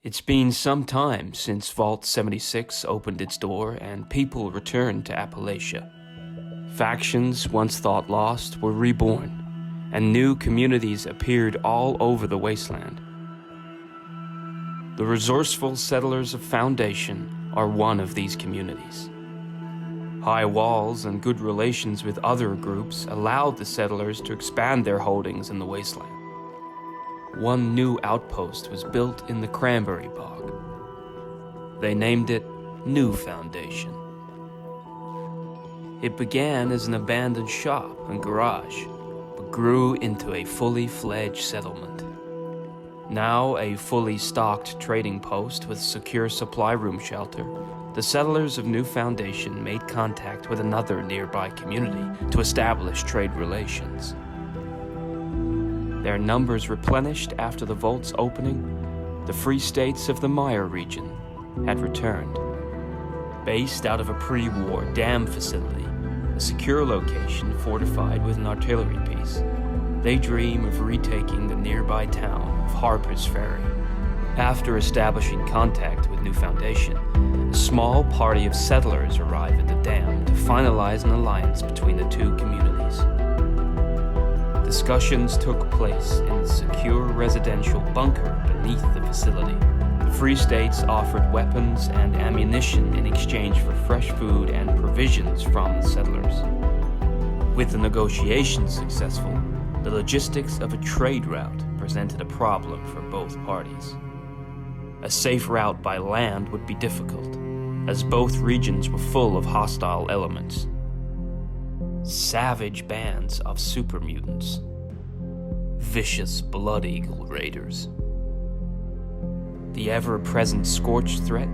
It's been some time since Vault 76 opened its door and people returned to Appalachia. Factions once thought lost were reborn, and new communities appeared all over the wasteland. The resourceful settlers of Foundation are one of these communities. High walls and good relations with other groups allowed the settlers to expand their holdings in the wasteland. One new outpost was built in the cranberry bog. They named it New Foundation. It began as an abandoned shop and garage, but grew into a fully fledged settlement. Now a fully stocked trading post with secure supply room shelter, the settlers of New Foundation made contact with another nearby community to establish trade relations. Their numbers replenished after the Vault's opening, the Free States of the Mire region had returned. Based out of a pre-war dam facility, a secure location fortified with an artillery piece, they dream of retaking the nearby town of Harpers Ferry. After establishing contact with New Foundation, a small party of settlers arrive at the dam to finalize an alliance between the two communities. Discussions took place in the secure residential bunker beneath the facility. The Free States offered weapons and ammunition in exchange for fresh food and provisions from the settlers. With the negotiations successful, the logistics of a trade route presented a problem for both parties. A safe route by land would be difficult, as both regions were full of hostile elements. Savage bands of super mutants, vicious blood eagle raiders, the ever-present scorch threat,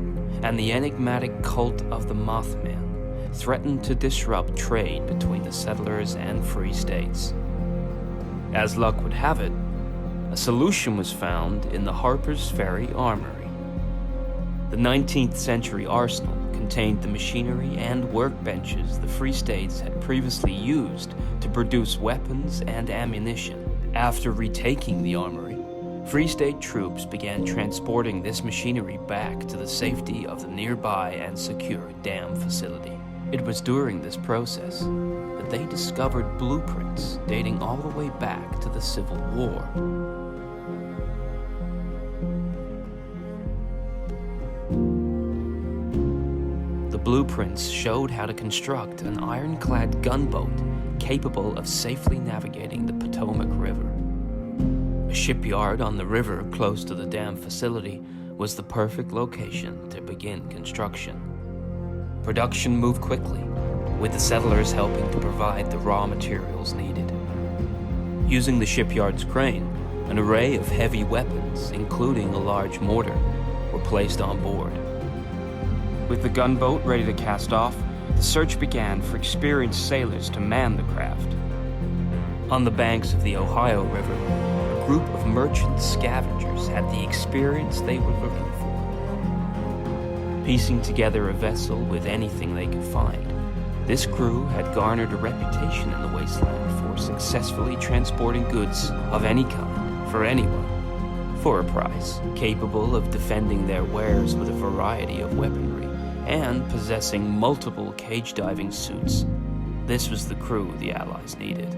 and the enigmatic cult of the Mothman threatened to disrupt trade between the settlers and Free States. As luck would have it, a solution was found in the Harpers Ferry Armory. The 19th century arsenal contained the machinery and workbenches the Free States had previously used to produce weapons and ammunition. After retaking the armory, Free State troops began transporting this machinery back to the safety of the nearby and secure dam facility. It was during this process that they discovered blueprints dating all the way back to the Civil War. The blueprints showed how to construct an ironclad gunboat capable of safely navigating the Potomac River. A shipyard on the river close to the dam facility was the perfect location to begin construction. Production moved quickly, with the settlers helping to provide the raw materials needed. Using the shipyard's crane, an array of heavy weapons, including a large mortar, were placed on board. With the gunboat ready to cast off, the search began for experienced sailors to man the craft. On the banks of the Ohio River, a group of merchant scavengers had the experience they were looking for. Piecing together a vessel with anything they could find, this crew had garnered a reputation in the wasteland for successfully transporting goods of any kind for anyone, for a price, capable of defending their wares with a variety of weaponry, and possessing multiple cage diving suits. This was the crew the Allies needed.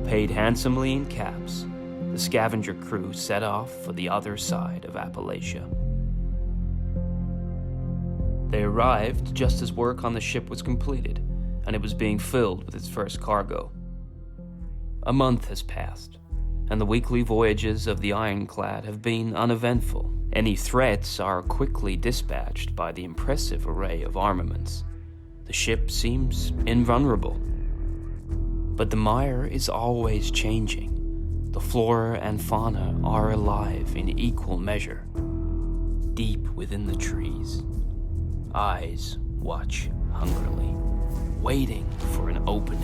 Paid handsomely in caps, the Scavenger crew set off for the other side of Appalachia. They arrived just as work on the ship was completed, and it was being filled with its first cargo. A month has passed, and the weekly voyages of the Ironclad have been uneventful. Any threats are quickly dispatched by the impressive array of armaments. The ship seems invulnerable. But the mire is always changing. The flora and fauna are alive in equal measure. Deep within the trees, eyes watch hungrily, waiting for an opening.